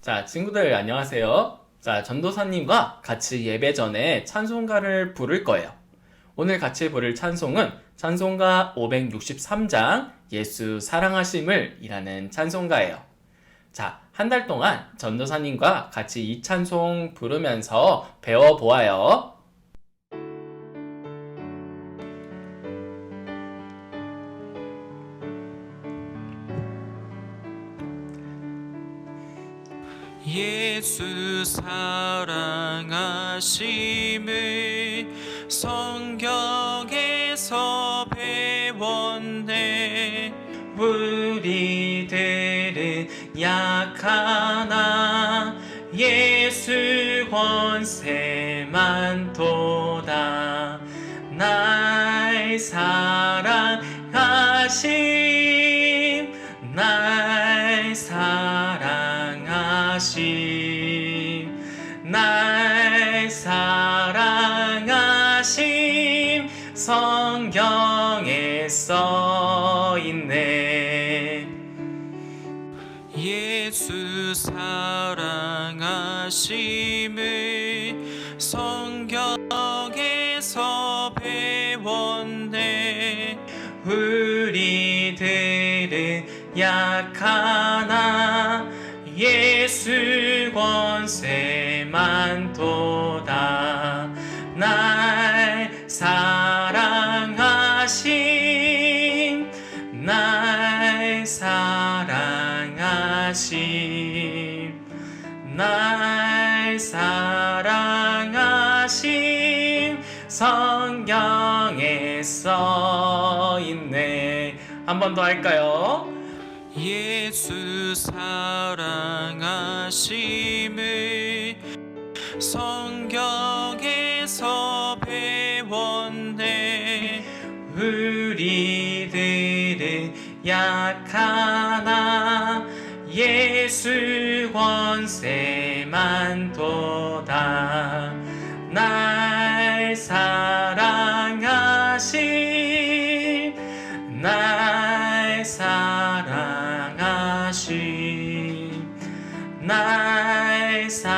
자, 친구들 안녕하세요. 자, 전도사님과 같이 예배 전에 찬송가를 부를 거예요. 오늘 같이 부를 찬송은 찬송가 563장 예수 사랑하심을 이라는 찬송가예요. 자, 한 달 동안 전도사님과 같이 이 찬송 부르면서 배워보아요. 예수 사랑하심을 성경에서 배웠네. 우리들은 약하나 예수 권세만 도다. 날 사랑하심, 날 사랑하심, 날 사랑하심, 성경에 써있네. 예수 사랑하심을 성경에서 배웠네. 우리들은 약하나 예수 권세만 도다. 날 사랑하심, 날 사랑하심, 날 사랑하심, 성경에 써있네. 한 번 더 할까요? 예수 사랑하심을 성경에서 배웠네. 우리들은 약하나 예수 권세만 도다. 날 사랑하심, 날 사랑하심, 날 사랑하심,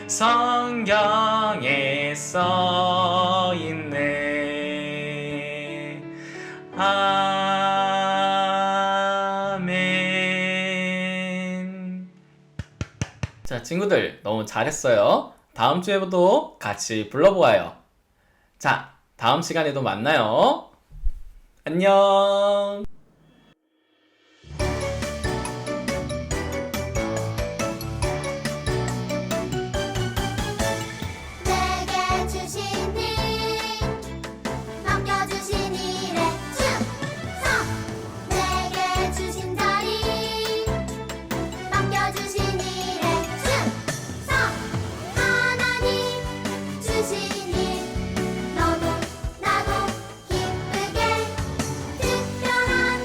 성경에 써있네. 아멘. 자, 친구들 너무 잘했어요. 다음 주에도 같이 불러보아요. 자, 다음 시간에도 만나요. 안녕. 내게 주신 일 맡겨주신 일에 충성. 내게 주신 자리 맡겨주신 일에 충성. 하나님 주신 일 너도 나도 기쁘게 특별한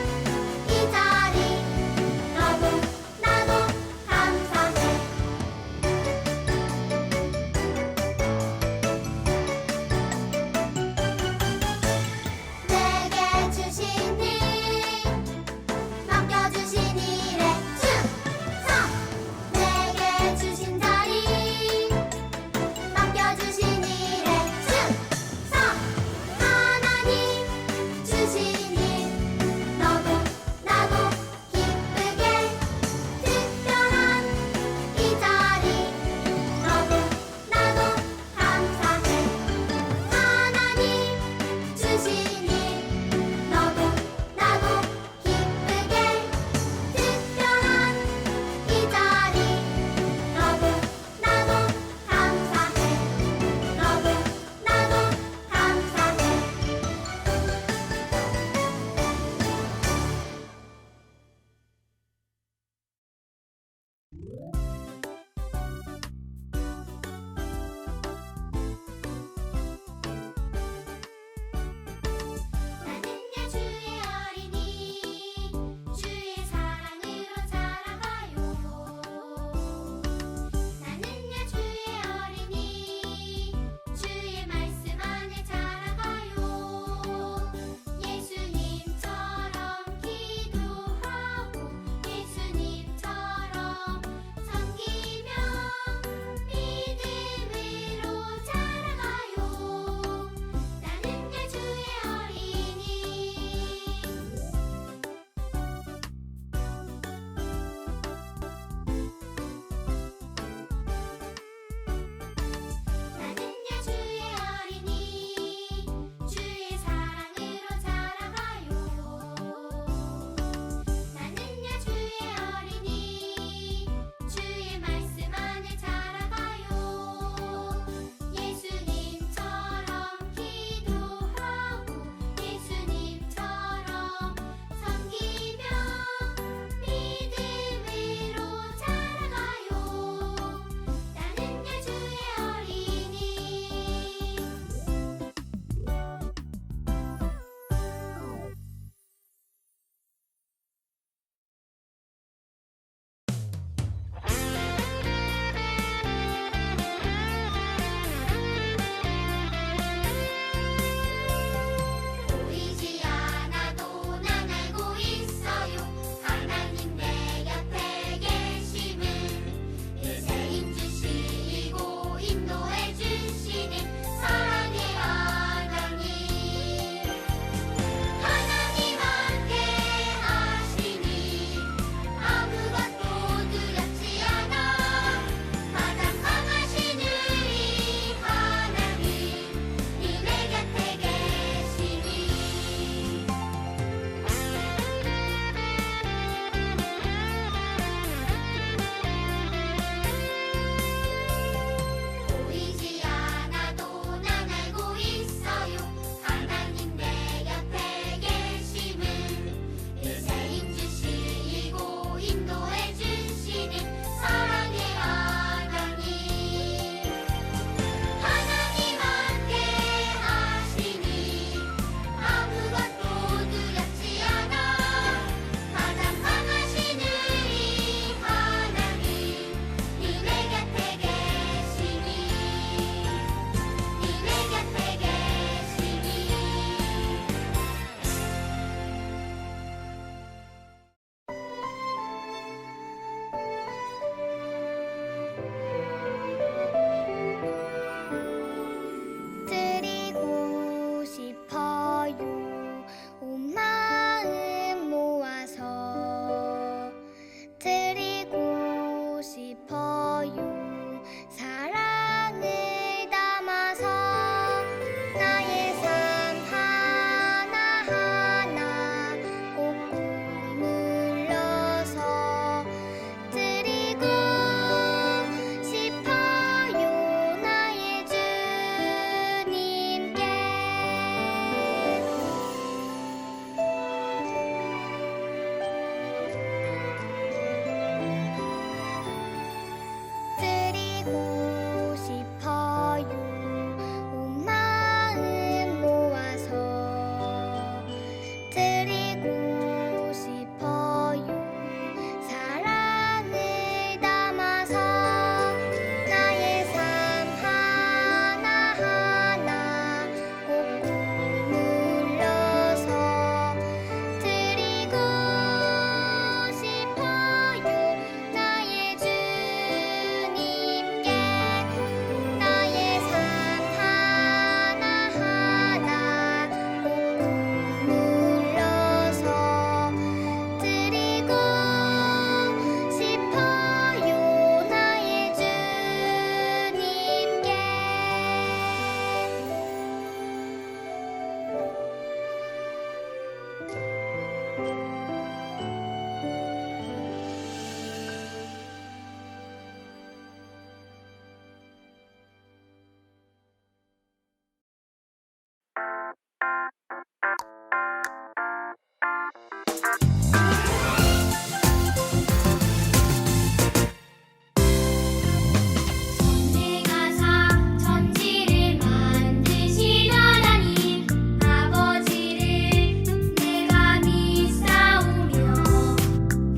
내가사 천지를 만드신 하나님 아버지를 내가 믿사오며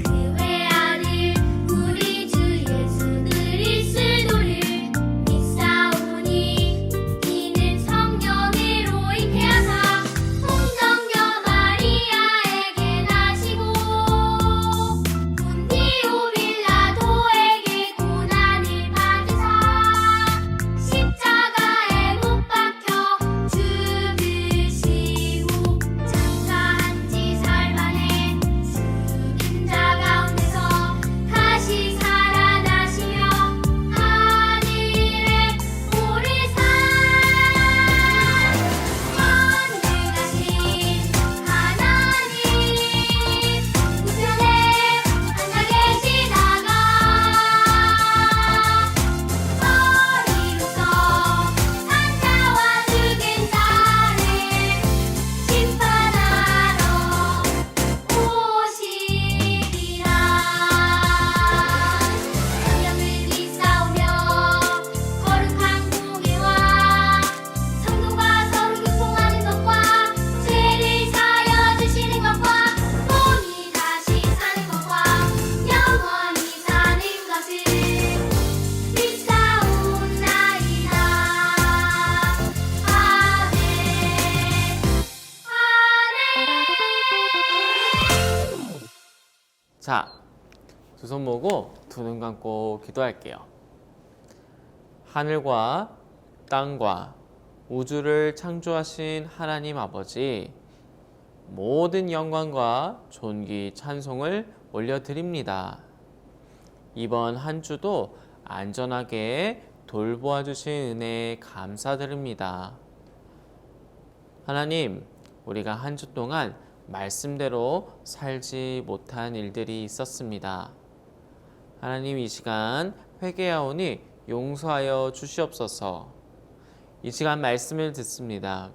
그 외아들 우리 주 예수 그리스도를 믿사오니 이는 성령으로 잉태하사 동정녀 마리아에게 나시고 본디오 빌라도에게 고난을 받으사 십자가에 못 박혀 죽으시고 장사한 지 사흘 만에 죽은 자 가운데서 다시 살아나시며 하늘에 오르사 전능하신 하나님 우편에 앉아 계시다가 머리로서 산자와 죽은 자를 심판하러 오시리라. 성령을 믿사오며 거룩한 공예와 성도가 서로 교통하는 것과 죄를 사하여 주시는 것과 몸이 다시 사는 것과 영원히 사는 것을 믿사옵나이다. 아멘. 아멘. 자, 두 손 모으고 두 눈 감고 기도할게요. 하늘과 땅과 우주를 창조하신 하나님 아버지, 모든 영광과 존귀 찬송을 올려드립니다. 이번 한 주도 안전하게 돌보아 주신 은혜에 감사드립니다. 하나님, 우리가 한 주 동안 말씀대로 살지 못한 일들이 있었습니다. 하나님, 이 시간 회개하오니 용서하여 주시옵소서. 이 시간 말씀을 듣습니다.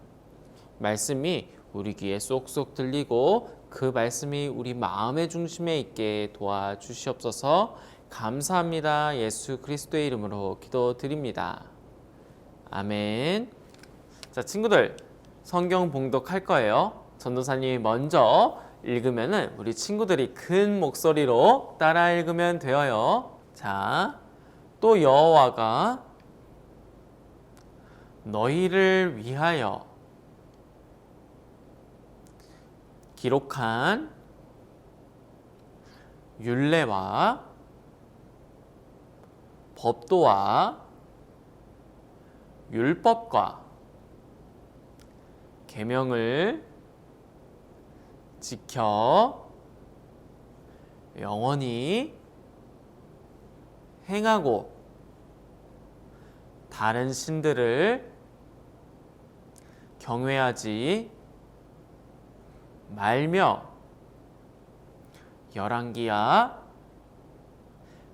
말씀이 우리 귀에 쏙쏙 들리고 그 말씀이 우리 마음의 중심에 있게 도와주시옵소서. 감사합니다. 예수 그리스도의 이름으로 기도드립니다. 아멘. 자, 친구들, 성경 봉독할 거예요. 전도사님이 먼저 읽으면은 우리 친구들이 큰 목소리로 따라 읽으면 되어요. 자, 또 여호와가 너희를 위하여 기록한 율례와 법도와 율법과 계명을 지켜 영원히 행하고 다른 신들을 경외하지 말며 열왕기야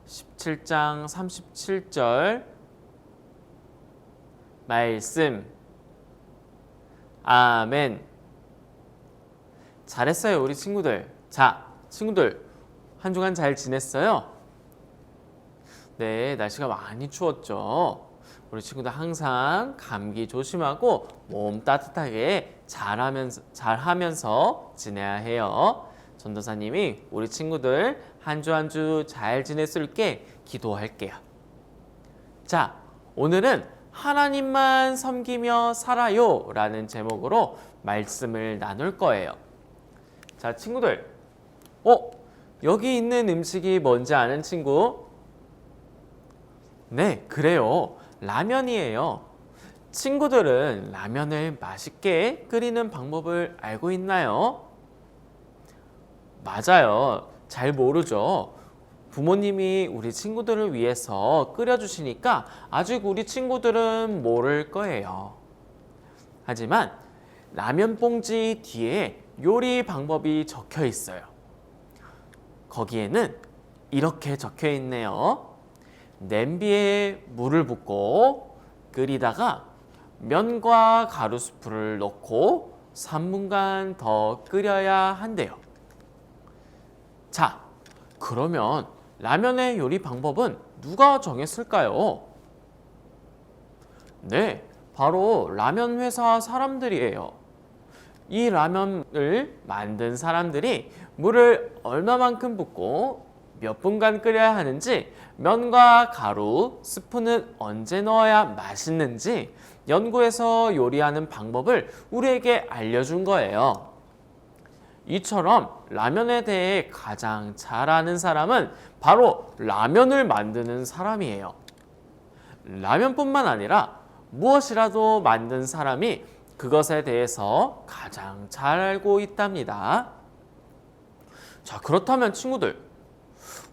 17장 37절 말씀. 아멘. 잘했어요, 우리 친구들. 자, 친구들, 한 주간 잘 지냈어요? 네, 날씨가 많이 추웠죠. 우리 친구들 항상 감기 조심하고 몸 따뜻하게 잘하면서 지내야 해요. 전도사님이 우리 친구들 한 주 한 주 잘 지낼 수 있게 기도할게요. 자, 오늘은 하나님만 섬기며 살아요 라는 제목으로 말씀을 나눌 거예요. 자, 친구들, 여기 있는 음식이 뭔지 아는 친구? 네, 그래요. 라면이에요. 친구들은 라면을 맛있게 끓이는 방법을 알고 있나요? 맞아요. 잘 모르죠. 부모님이 우리 친구들을 위해서 끓여주시니까 아직 우리 친구들은 모를 거예요. 하지만 라면 봉지 뒤에 요리 방법이 적혀 있어요. 거기에는 이렇게 적혀 있네요. 냄비에 물을 붓고 끓이다가 면과 가루수프를 넣고 3분간 더 끓여야 한대요. 자, 그러면 라면의 요리 방법은 누가 정했을까요? 네, 바로 라면 회사 사람들이에요. 이 라면을 만든 사람들이 물을 얼마만큼 붓고 몇 분간 끓여야 하는지, 면과 가루, 스프는 언제 넣어야 맛있는지 연구해서 요리하는 방법을 우리에게 알려준 거예요. 이처럼 라면에 대해 가장 잘 아는 사람은 바로 라면을 만드는 사람이에요. 라면뿐만 아니라 무엇이라도 만든 사람이 그것에 대해서 가장 잘 알고 있답니다. 자, 그렇다면 친구들,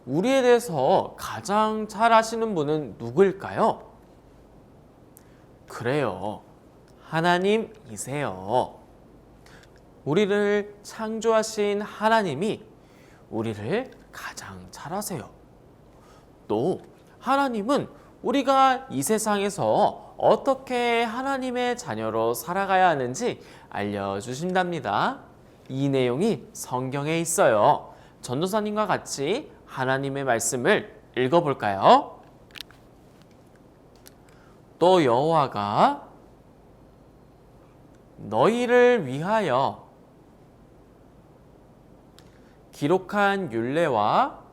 우리에 대해서 가장 잘 아시는 분은 누구일까요? 그래요, 하나님이세요. 우리를 창조하신 하나님이 우리를 가장 잘 아세요. 또 하나님은 우리가 이 세상에서 어떻게 하나님의 자녀로 살아가야 하는지 알려주신답니다. 이 내용이 성경에 있어요. 전도사님과 같이 하나님의 말씀을 읽어볼까요? 또 여호와가 너희를 위하여 기록한 율례와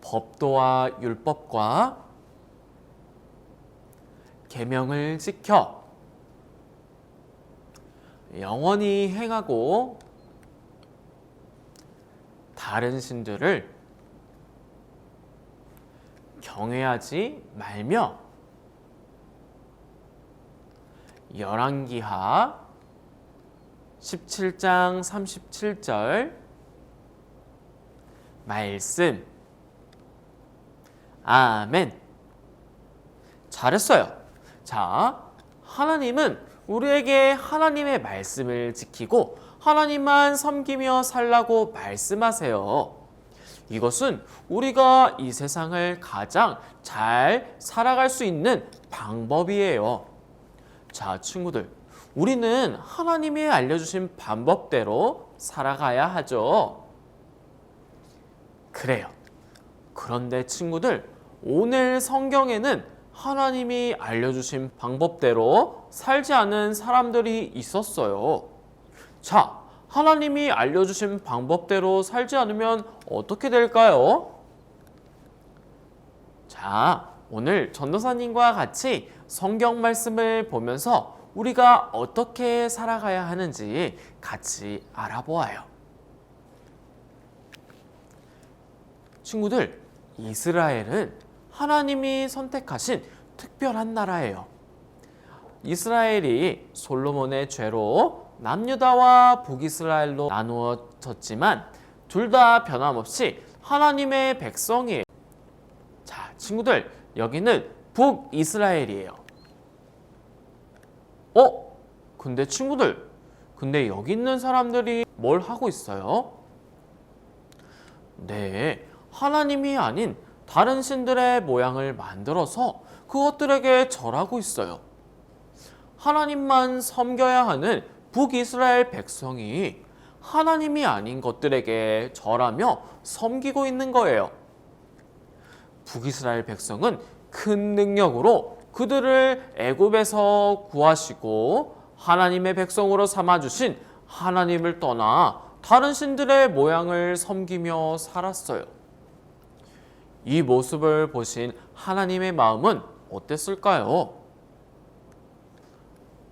법도와 율법과 계명을 지켜 영원히 행하고 다른 신들을 경외하지 말며 열왕기하 17장 37절 말씀. 아멘. 잘했어요. 자, 하나님은 우리에게 하나님의 말씀을 지키고 하나님만 섬기며 살라고 말씀하세요. 이것은 우리가 이 세상을 가장 잘 살아갈 수 있는 방법이에요. 자, 친구들, 우리는 하나님이 알려주신 방법대로 살아가야 하죠. 그래요. 그런데 친구들, 오늘 성경에는 하나님이 알려주신 방법대로 살지 않은 사람들이 있었어요. 자, 하나님이 알려주신 방법대로 살지 않으면 어떻게 될까요? 자, 오늘 전도사님과 같이 성경 말씀을 보면서 우리가 어떻게 살아가야 하는지 같이 알아보아요. 친구들, 이스라엘은 하나님이 선택하신 특별한 나라예요. 이스라엘이 솔로몬의 죄로 남유다와 북이스라엘로 나누어졌지만 둘 다 변함없이 하나님의 백성이에요. 자, 친구들, 여기는 북이스라엘이에요. 근데 친구들, 근데 여기 있는 사람들이 뭘 하고 있어요? 네, 하나님이 아닌 다른 신들의 모양을 만들어서 그것들에게 절하고 있어요. 하나님만 섬겨야 하는 북이스라엘 백성이 하나님이 아닌 것들에게 절하며 섬기고 있는 거예요. 북이스라엘 백성은 큰 능력으로 그들을 애굽에서 구하시고 하나님의 백성으로 삼아주신 하나님을 떠나 다른 신들의 모양을 섬기며 살았어요. 이 모습을 보신 하나님의 마음은 어땠을까요?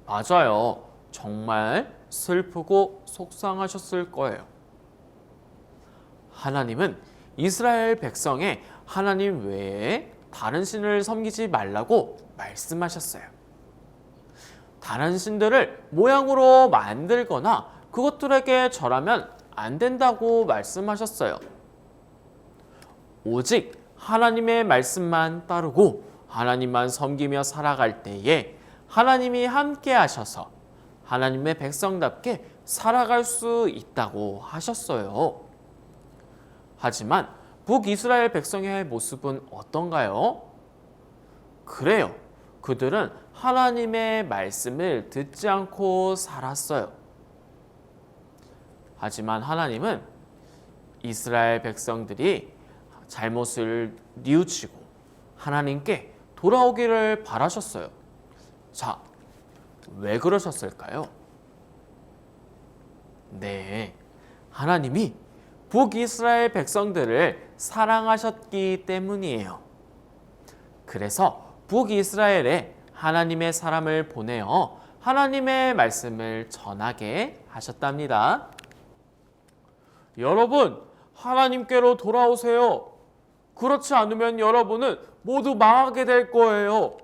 맞아요. 정말 슬프고 속상하셨을 거예요. 하나님은 이스라엘 백성에 하나님 외에 다른 신을 섬기지 말라고 말씀하셨어요. 다른 신들을 모양으로 만들거나 그것들에게 절하면 안 된다고 말씀하셨어요. 오직 하나님의 말씀만 따르고 하나님만 섬기며 살아갈 때에 하나님이 함께 하셔서 하나님의 백성답게 살아갈 수 있다고 하셨어요. 하지만 북이스라엘 백성의 모습은 어떤가요? 그래요. 그들은 하나님의 말씀을 듣지 않고 살았어요. 하지만 하나님은 이스라엘 백성들이 잘못을 뉘우치고 하나님께 돌아오기를 바라셨어요. 자, 왜 그러셨을까요? 네, 하나님이 북이스라엘 백성들을 사랑하셨기 때문이에요. 그래서 북이스라엘에 하나님의 사람을 보내어 하나님의 말씀을 전하게 하셨답니다. 여러분, 하나님께로 돌아오세요. 그렇지 않으면 여러분은 모두 망하게 될 거예요.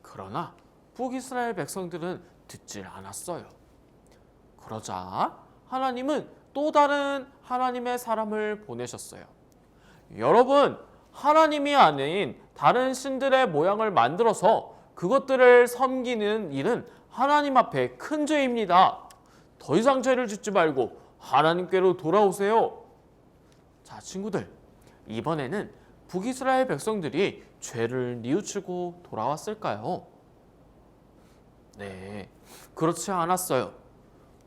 그러나 북이스라엘 백성들은 듣질 않았어요. 그러자 하나님은 또 다른 하나님의 사람을 보내셨어요. 여러분, 하나님이 아닌 다른 신들의 모양을 만들어서 그것들을 섬기는 일은 하나님 앞에 큰 죄입니다. 더 이상 죄를 짓지 말고 하나님께로 돌아오세요. 자, 친구들, 이번에는 북이스라엘 백성들이 죄를 뉘우치고 돌아왔을까요? 네, 그렇지 않았어요.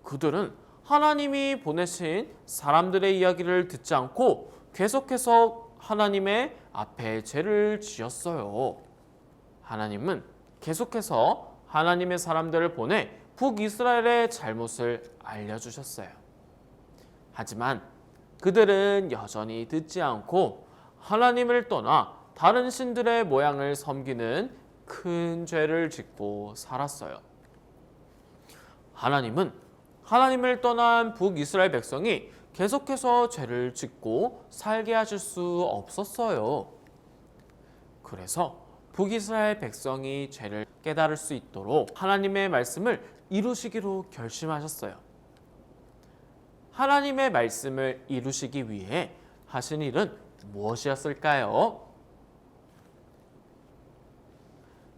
그들은 하나님이 보내신 사람들의 이야기를 듣지 않고 계속해서 하나님의 앞에 죄를 지었어요. 하나님은 계속해서 하나님의 사람들을 보내 북이스라엘의 잘못을 알려주셨어요. 하지만 그들은 여전히 듣지 않고 하나님을 떠나 다른 신들의 모양을 섬기는 큰 죄를 짓고 살았어요. 하나님은 하나님을 떠난 북이스라엘 백성이 계속해서 죄를 짓고 살게 하실 수 없었어요. 그래서 북이스라엘 백성이 죄를 깨달을 수 있도록 하나님의 말씀을 이루시기로 결심하셨어요. 하나님의 말씀을 이루시기 위해 하신 일은 무엇이었을까요?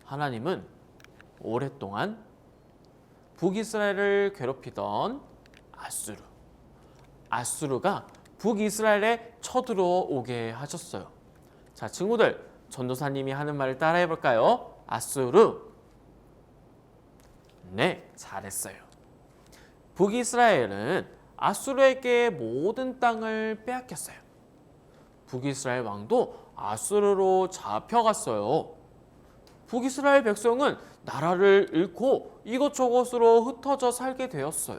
하나님은 오랫동안 북이스라엘을 괴롭히던 아수르가 북이스라엘에 쳐들어오게 하셨어요. 자, 친구들, 전도사님이 하는 말을 따라해 볼까요? 아수르. 네, 잘했어요. 북이스라엘은 아수르에게 모든 땅을 빼앗겼어요. 북이스라엘 왕도 아수르로 잡혀갔어요. 북이스라엘 백성은 나라를 잃고 이곳저곳으로 흩어져 살게 되었어요.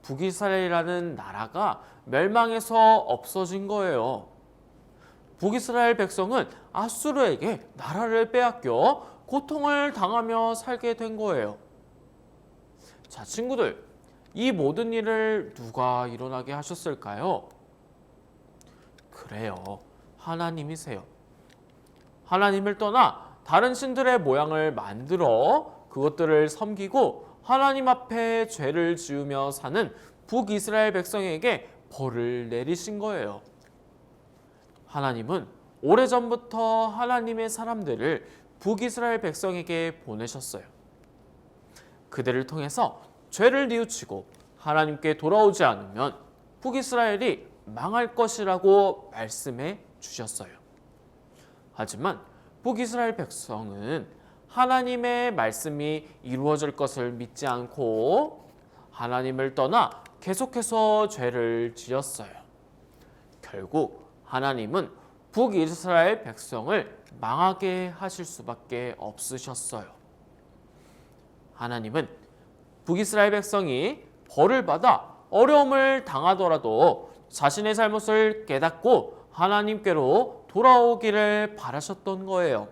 북이스라엘이라는 나라가 멸망해서 없어진 거예요. 북이스라엘 백성은 아수르에게 나라를 빼앗겨 고통을 당하며 살게 된 거예요. 자, 친구들, 이 모든 일을 누가 일어나게 하셨을까요? 그래요, 하나님이세요. 하나님을 떠나 다른 신들의 모양을 만들어 그것들을 섬기고 하나님 앞에 죄를 지으며 사는 북이스라엘 백성에게 벌을 내리신 거예요. 하나님은 오래전부터 하나님의 사람들을 북이스라엘 백성에게 보내셨어요. 그들을 통해서 죄를 뉘우치고 하나님께 돌아오지 않으면 북이스라엘이 망할 것이라고 말씀해 주셨어요. 하지만 북이스라엘 백성은 하나님의 말씀이 이루어질 것을 믿지 않고 하나님을 떠나 계속해서 죄를 지었어요. 결국 하나님은 북이스라엘 백성을 망하게 하실 수밖에 없으셨어요. 하나님은 북이스라엘 백성이 벌을 받아 어려움을 당하더라도 자신의 잘못을 깨닫고 하나님께로 돌아오기를 바라셨던 거예요.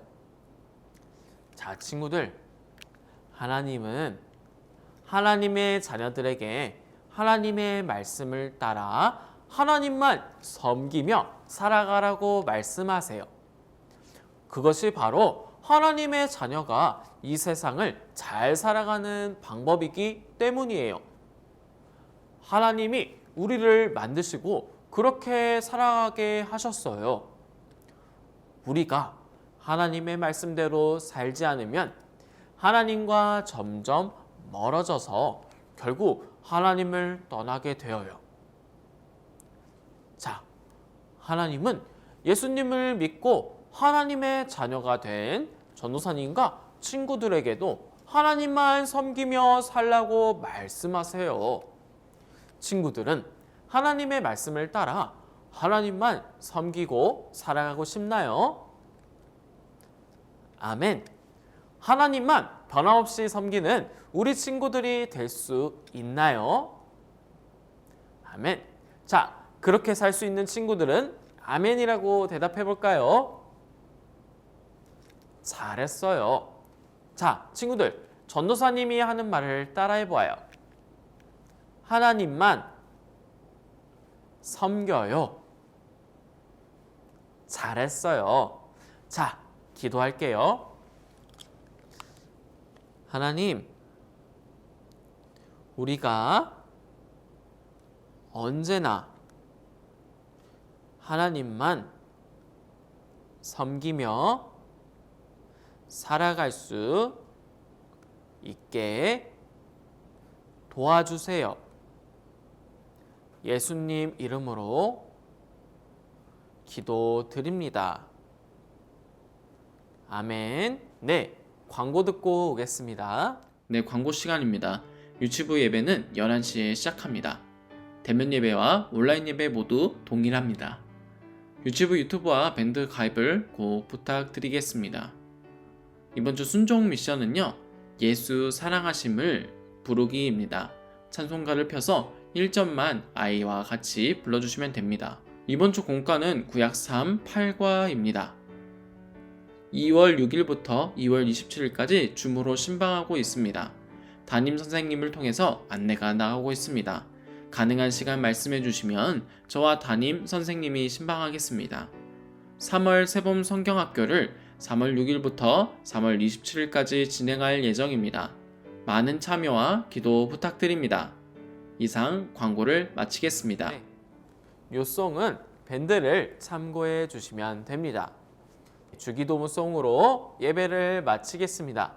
자, 친구들, 하나님은 하나님의 자녀들에게 하나님의 말씀을 따라 하나님만 섬기며 살아가라고 말씀하세요. 그것이 바로 하나님의 자녀가 이 세상을 잘 살아가는 방법이기 때문이에요. 하나님이 우리를 만드시고 그렇게 살아가게 하셨어요. 우리가 하나님의 말씀대로 살지 않으면 하나님과 점점 멀어져서 결국 하나님을 떠나게 되어요. 자, 하나님은 예수님을 믿고 하나님의 자녀가 된 전도사님과 친구들에게도 하나님만 섬기며 살라고 말씀하세요. 친구들은 하나님의 말씀을 따라 하나님만 섬기고 살아가고 싶나요? 아멘. 하나님만 변함없이 섬기는 우리 친구들이 될 수 있나요? 아멘. 자, 그렇게 살 수 있는 친구들은 아멘이라고 대답해 볼까요? 잘했어요. 자, 친구들, 전도사님이 하는 말을 따라해 보아요. 하나님만 섬겨요. 잘했어요. 자, 기도할게요. 하나님, 우리가 언제나 하나님만 섬기며 살아갈 수 있게 도와주세요. 예수님 이름으로 기도드립니다. 아멘. 네, 광고 듣고 오겠습니다. 네, 광고 시간입니다. 유치부 예배는 11시에 시작합니다. 대면 예배와 온라인 예배 모두 동일합니다. 유치부 유튜브와 밴드 가입을 꼭 부탁드리겠습니다. 이번 주 순종 미션은요, 예수 사랑하심을 부르기입니다. 찬송가를 펴서 1절만 아이와 같이 불러주시면 됩니다. 이번 주 공과는 구약 3, 8과입니다. 2월 6일부터 2월 27일까지 줌으로 신방하고 있습니다. 담임 선생님을 통해서 안내가 나가고 있습니다. 가능한 시간 말씀해 주시면 저와 담임 선생님이 신방하겠습니다. 3월 새봄 성경학교를 3월 6일부터 3월 27일까지 진행할 예정입니다. 많은 참여와 기도 부탁드립니다. 이상 광고를 마치겠습니다. 네, 이 송은 밴드를 참고해 주시면 됩니다. 주기도문송으로 예배를 마치겠습니다.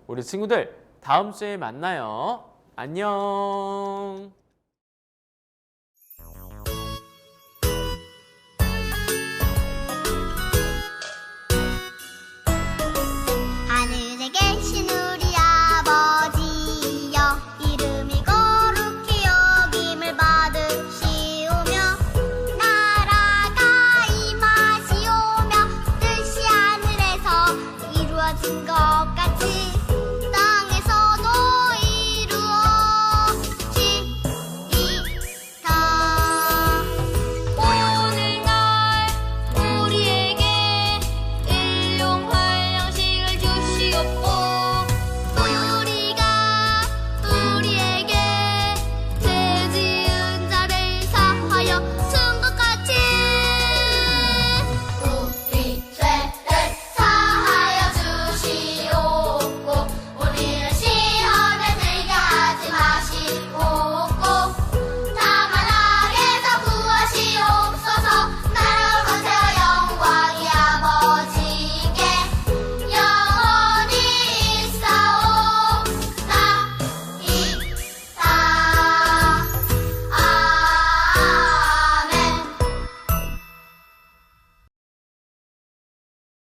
우리 친구들 다음 주에 만나요. 안녕.